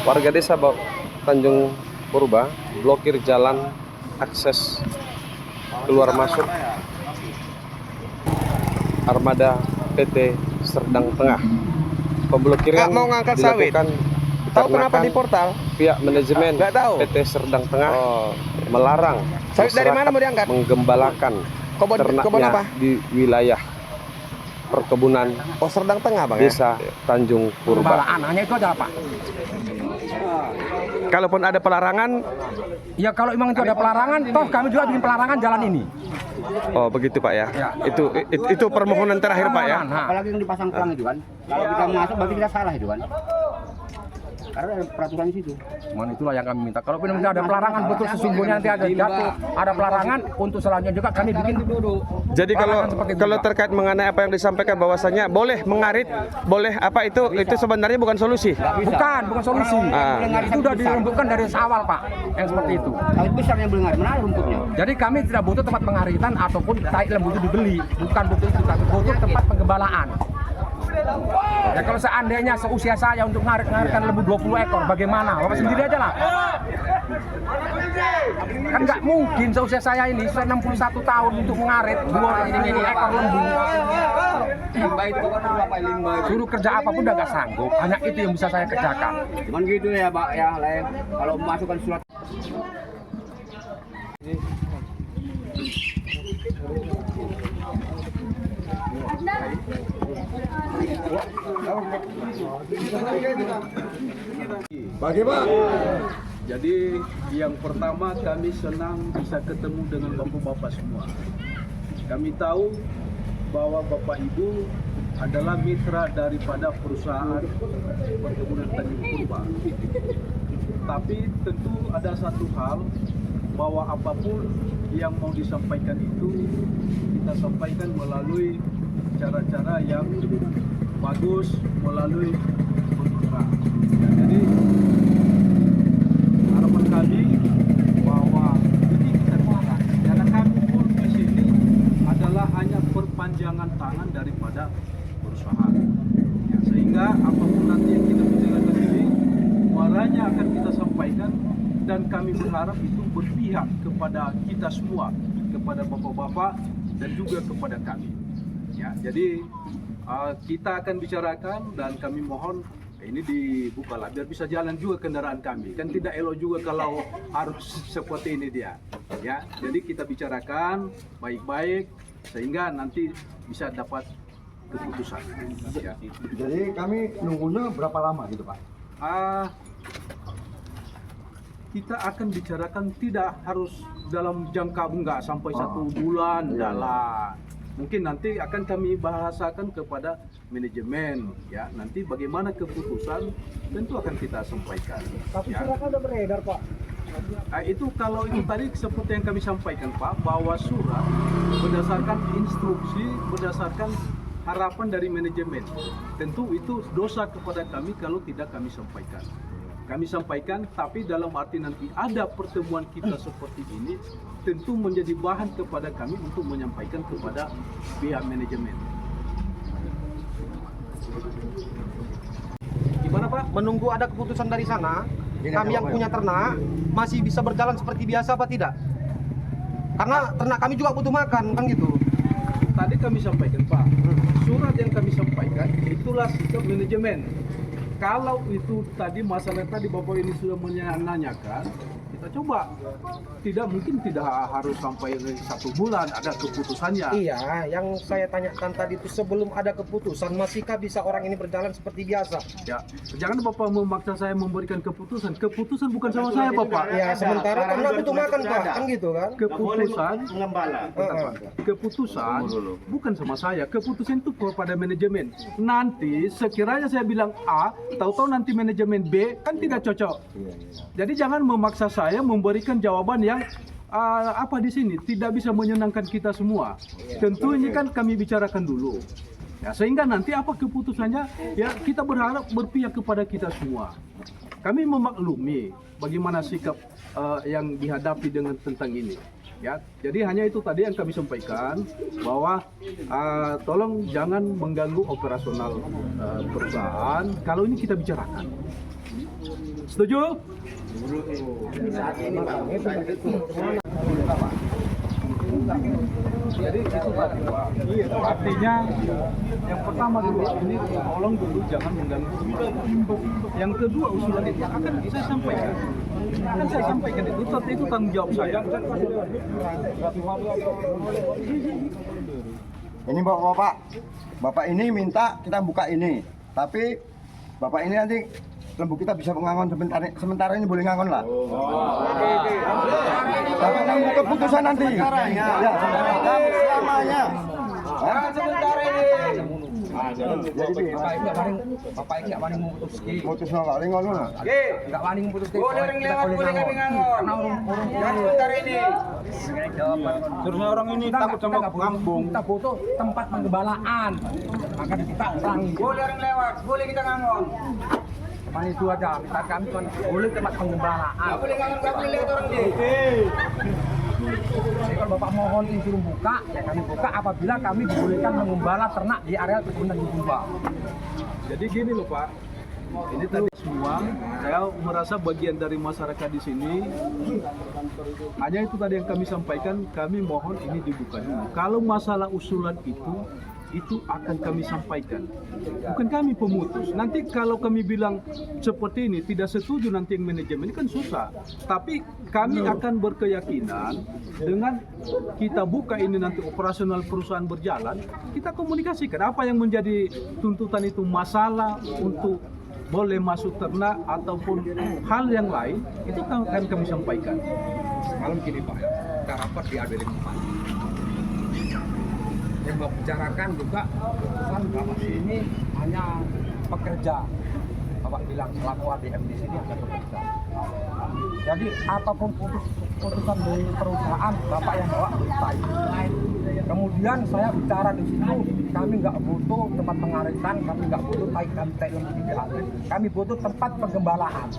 Warga desa Tanjung Purba blokir jalan akses keluar masuk armada PT Serdang Tengah. Pemblokiran mau ngangkat sawit. dilakukan Tahu kenapa di dikarenakan portal? pihak manajemen Nggak tahu. PT Serdang Tengah Oh. melarang Sawit dari masyarakat mana mau diangkat? menggembalakan Kebun ternaknya apa? di wilayah perkebunan Oh, Serdang Tengah, Bang. Desa Tanjung Purba. Anaknya itu ada apa? Kalaupun ada pelarangan, Ya kalau memang itu ada pelarangan, toh kami juga bikin pelarangan jalan ini. oh begitu Pak ya. Ya. Itu permohonan terakhir Pak ya. Nah, Apalagi yang dipasang pelang itu kan, kalau kita masuk berarti kita salah itu kan, karena ada peraturan di situ. cuman itulah yang kami minta. Kalau memang ada pelarangan betul sesungguhnya nanti ada jatuh, ada pelarangan untuk selanjutnya juga kami bikin Jadi pelarangan seperti itu kalau juga. terkait mengenai apa yang disampaikan bahwasanya boleh mengarit, boleh apa itu sebenarnya bukan solusi. bukan solusi. Ah. Itu sudah dirembukkan dari awal Pak, yang seperti itu. Kalau besar yang belum mana rumputnya? Jadi kami tidak butuh tempat pengaritan ataupun tai lembu itu dibeli, bukan butuh itu, tapi butuh tempat penggembalaan. Ya kalau seandainya seusia saya untuk ngaritkan lembu 20 ekor, bagaimana? Bapak sendiri aja lah. Kan nggak mungkin seusia saya ini, saya 61 tahun untuk mengarit 2 ekor lembu. Suruh kerja apapun udah nggak sanggup, hanya itu yang bisa saya kerjakan. Cuman gitu ya Pak ya, lain kalau memasukkan surat. Pagi Pak. Jadi yang pertama kami senang bisa ketemu dengan bapak-bapak semua. Kami tahu bahwa Bapak Ibu adalah mitra daripada perusahaan perkebunan Tanjung Purba. Tapi tentu ada satu hal, bahwa apapun yang mau disampaikan itu kita sampaikan melalui cara-cara yang bagus, melalui mitra. Jadi harapan kami bahwa ini kita bicara, karena kami pun di sini adalah hanya perpanjangan tangan daripada perusahaan. Ya, sehingga apapun nanti yang kita bicarakan ini, muaranya akan kita sampaikan dan kami berharap itu berpihak kepada kita semua, kepada bapak-bapak dan juga kepada kami. Ya, jadi kita akan bicarakan dan kami mohon ini dibukalah biar bisa jalan juga kendaraan kami. Kan tidak elok juga kalau harus seperti ini dia. Ya, jadi kita bicarakan baik-baik sehingga nanti bisa dapat keputusan. Ya. Jadi kami nunggunya berapa lama gitu Pak? Kita akan bicarakan tidak harus dalam jangka enggak sampai 1 bulan, enggak lah. Mungkin nanti akan kami bahasakan kepada manajemen, ya. Nanti bagaimana keputusan tentu akan kita sampaikan. Tapi ya. surat udah beredar Pak. Itu kalau itu tadi seperti yang kami sampaikan Pak, bahwa surat berdasarkan instruksi, berdasarkan harapan dari manajemen. Tentu itu dosa kepada kami kalau tidak kami sampaikan. Kami sampaikan, tapi dalam arti nanti ada pertemuan kita seperti ini, tentu menjadi bahan kepada kami untuk menyampaikan kepada pihak manajemen. Gimana Pak? Menunggu ada keputusan dari sana, kami yang punya ternak masih bisa berjalan seperti biasa apa tidak? Karena ternak kami juga butuh makan, kan gitu. Tadi kami sampaikan Pak, surat yang kami sampaikan itulah sikap manajemen. Kalau itu tadi masalah tadi Bapak ini sudah menanyakan, kita coba. Tidak mungkin tidak harus sampai 1 bulan ada keputusannya. Iya, yang saya tanyakan tadi itu sebelum ada keputusan, masihkah bisa orang ini berjalan seperti biasa? Ya, jangan Bapak memaksa saya memberikan keputusan. Keputusan bukan sama saya Bapak. Ya, sementara ternak butuh makan Pak, kan gitu kan? Keputusan Mengembala. keputusan bukan sama saya. Keputusan itu kepada manajemen. Nanti sekiranya saya bilang A, tahu-tahu nanti manajemen B, kan tidak cocok. Jadi jangan memaksa saya memberikan jawaban yang apa di sini tidak bisa menyenangkan kita semua. Tentu ini kan kami bicarakan dulu. Ya, sehingga nanti apa keputusannya ya kita berharap berpihak kepada kita semua. Kami memaklumi bagaimana sikap yang dihadapi dengan tentang ini. Ya, jadi hanya itu tadi yang kami sampaikan bahwa tolong jangan mengganggu operasional perusahaan. Kalau ini kita bicarakan. Setuju? Jadi itu tadi Pak. Artinya yang pertama dulu ini tolong dulu jangan mengganggu. Yang kedua usulan itu akan saya sampaikan. Akan saya sampaikan itu tanggung jawab saya. Ini Bapak, Bapak ini minta kita buka ini, tapi Bapak ini nanti lembu kita bisa mengangon sementara ini boleh ngangon lah. Tapi nunggu keputusan nanti. Ya, selamanya. Sementara ini. Bapak nggak wani memutus ki. Putus nggak ngono lah. Nggak wani memutus ki. Boleh orang lewat, boleh kami ngangon. Karena orang Sebentar ini. Terusnya orang ini takut sama kampung. Kita butuh tempat penggembalaan. Maka kita kurangi. Boleh orang lewat, boleh kita ngangon. Cuma itu aja. Minta kami kan boleh tempat penggembalaan. Nggak boleh ngangon, nggak boleh lewat orang dia. Jadi kalau Bapak mohon izin buka, ya kami buka apabila kami dibolehkan mengembala ternak di area perkebunan di Jumba. Jadi gini loh Pak, ini tadi semua saya merasa bagian dari masyarakat di sini. Hanya itu tadi yang kami sampaikan, kami mohon ini dibuka dulu. Kalau masalah usulan itu akan kami sampaikan. Bukan kami pemutus. Nanti kalau kami bilang seperti ini tidak setuju nanti yang manajemen ini kan susah. Tapi kami akan berkeyakinan dengan kita buka ini nanti operasional perusahaan berjalan, kita komunikasikan apa yang menjadi tuntutan itu masalah untuk boleh masuk ternak ataupun hal yang lain itu akan kami sampaikan. Semalam gini Pak, kita rapat di ABD 4. Yang Bapak bicarakan juga kan Bapak ini hanya pekerja. Bapak bilang selaku ADM di sini hanya pekerja. Jadi apapun putusan dari perusahaan Bapak yang bawa baik. Kemudian saya bicara di situ, kami nggak butuh tempat pengaritan, kami nggak butuh tai lembu di air. Kami butuh tempat penggembalaan.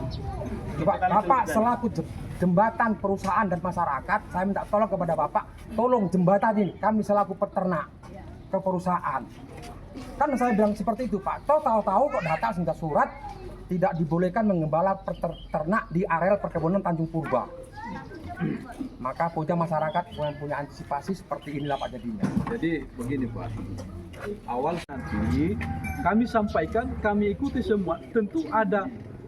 Coba Bapak selaku jembatan perusahaan dan masyarakat, saya minta tolong kepada Bapak, tolong jembatan ini kami selaku peternak ke perusahaan. Kan saya bilang seperti itu Pak, tahu-tahu kok datang sehingga surat tidak dibolehkan mengembala ternak di areal perkebunan Tanjung Purba. Maka punya masyarakat punya antisipasi seperti inilah Pak jadinya. Jadi begini Pak, awal nanti kami sampaikan, kami ikuti semua, tentu ada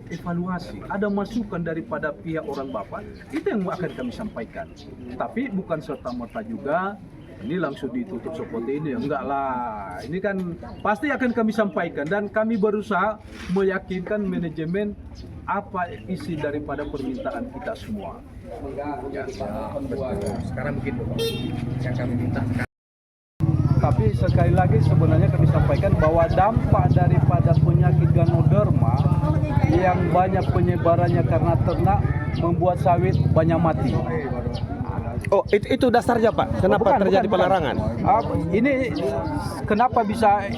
evaluasi, ada masukan daripada pihak orang Bapak, itu yang akan kami sampaikan. Tapi bukan serta-merta juga ini langsung ditutup seperti ini, enggak lah. Ini kan pasti akan kami sampaikan dan kami berusaha meyakinkan manajemen apa isi daripada permintaan kita semua. Ya, sekarang mungkin yang kami minta. Tapi sekali lagi sebenarnya kami sampaikan bahwa dampak daripada penyakit Ganoderma yang banyak penyebarannya karena ternak membuat sawit banyak mati. Oh, itu dasarnya Pak. Kenapa terjadi pelarangan? Ini kenapa bisa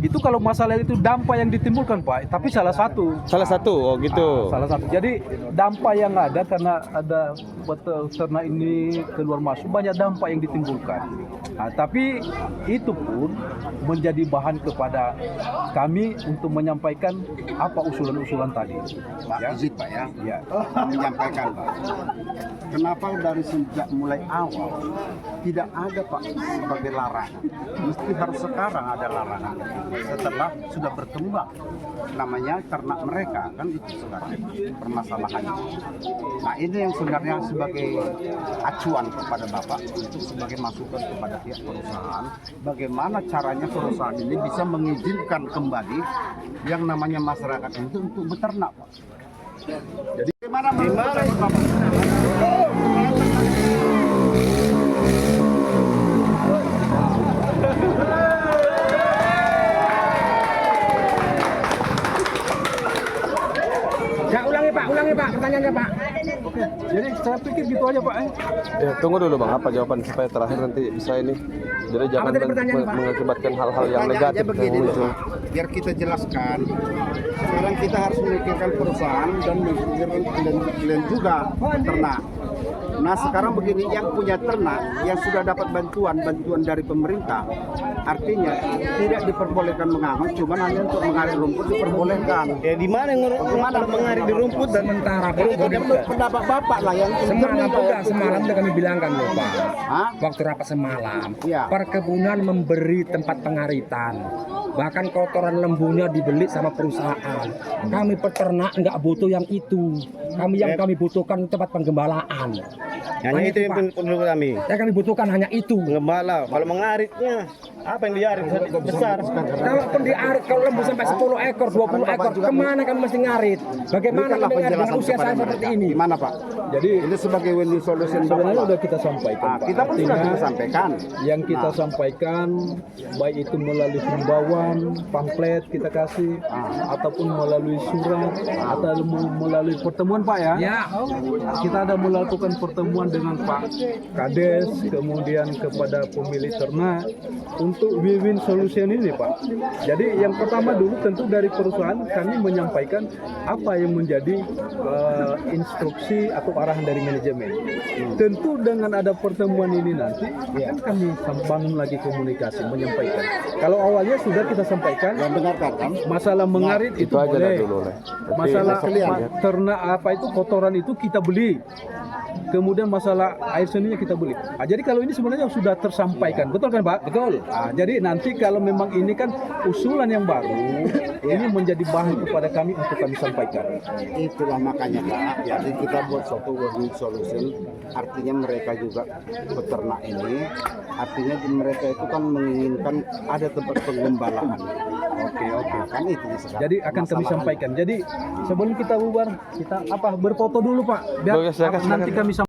itu kalau masalah itu dampak yang ditimbulkan Pak, tapi salah satu. Oh gitu. Salah satu. Jadi dampak yang ada karena ada ternak ini keluar masuk banyak dampak yang ditimbulkan. Tapi itu pun menjadi bahan kepada kami untuk menyampaikan apa usulan-usulan tadi. Pak izin Pak ya, Ya. menyampaikan Pak. Kenapa dari sejak mulai awal tidak ada Pak sebagai larangan? Mesti harus sekarang ada larangan. Setelah sudah berkembang namanya ternak mereka kan itu sekarang permasalahannya. Nah ini yang sebenarnya sebagai acuan kepada Bapak untuk sebagai masukan kepada pihak perusahaan, bagaimana caranya perusahaan ini bisa mengizinkan kembali yang namanya masyarakat itu untuk beternak Pak. Jadi gimana menurut Bapak? Ya ulangi Pak, pertanyaannya Pak. Jadi saya pikir gitu aja Pak. Ya, tunggu dulu Bang, apa jawaban supaya terakhir nanti bisa ini. Jadi jangan tadi pertanyaan, Pak? mengakibatkan hal-hal yang negatif yang begini muncul. Pak, biar kita jelaskan. Sekarang kita harus memikirkan perusahaan dan memikirkan kalian juga ternak. Nah sekarang begini, yang punya ternak yang sudah dapat bantuan dari pemerintah, artinya tidak diperbolehkan mengangon, cuman hanya untuk mengarit rumput diperbolehkan. Ya di mana mengarit di rumput dan Sementara Pak, Jadi menurut pendapat bapak lah yang semalam juga semalam udah kami bilangkan loh Pak. Hah? Waktu rapat semalam, Iya. perkebunan memberi tempat pengaritan. Bahkan kotoran lembunya dibeli sama perusahaan. Kami peternak nggak butuh yang itu. Kami butuhkan tempat penggembalaan. hanya itu yang Pak. perlu kami. Yang kami butuhkan hanya itu. Gembala, kalau mengaritnya apa yang diarit besar. Kalaupun diarit, kalau lembu sampai 10 ekor, 20 ekor, kemana kami mesti ngarit? Bagaimana Berikanlah kami ngarit dengan penjelasan usia kepada saya mereka. seperti ini? Gimana Pak? Jadi Ini sebagai win-win solution sebenarnya Bapak. sudah kita sampaikan. Nah, Pak. kita pun sudah Artinya, kita sampaikan. yang kita sampaikan baik itu melalui himbauan, pamflet kita kasih, ataupun melalui surat, atau melalui pertemuan Pak ya. Ya, Kita ada melakukan pertemuan dengan Pak Kades, kemudian kepada pemilik ternak untuk win-win solution ini Pak. Jadi yang pertama dulu tentu dari perusahaan kami menyampaikan apa yang menjadi instruksi atau arahan dari manajemen. Tentu dengan ada pertemuan ini nanti akan kami bangun lagi komunikasi menyampaikan. Kalau awalnya sudah kita sampaikan Yang dengarkan kan? masalah mengarit itu boleh. Masalah ya. ternak apa itu kotoran itu kita beli. Kemudian masalah air seninya kita beli. Jadi kalau ini sebenarnya sudah tersampaikan, betul kan Pak? Betul. Jadi nanti kalau memang ini kan usulan yang baru, ini menjadi bahan kepada kami untuk kami sampaikan. Itulah makanya Pak, jadi kita buat suatu win-win solution, artinya mereka juga peternak ini, artinya mereka itu kan menginginkan ada tempat penggembalaan. Oke, kan itu sekarang. Jadi akan kami Masalahnya. sampaikan. Jadi sebelum kita bubar, kita berfoto dulu Pak. Biar Boleh, silakan, nanti silakan. kami sampaikan.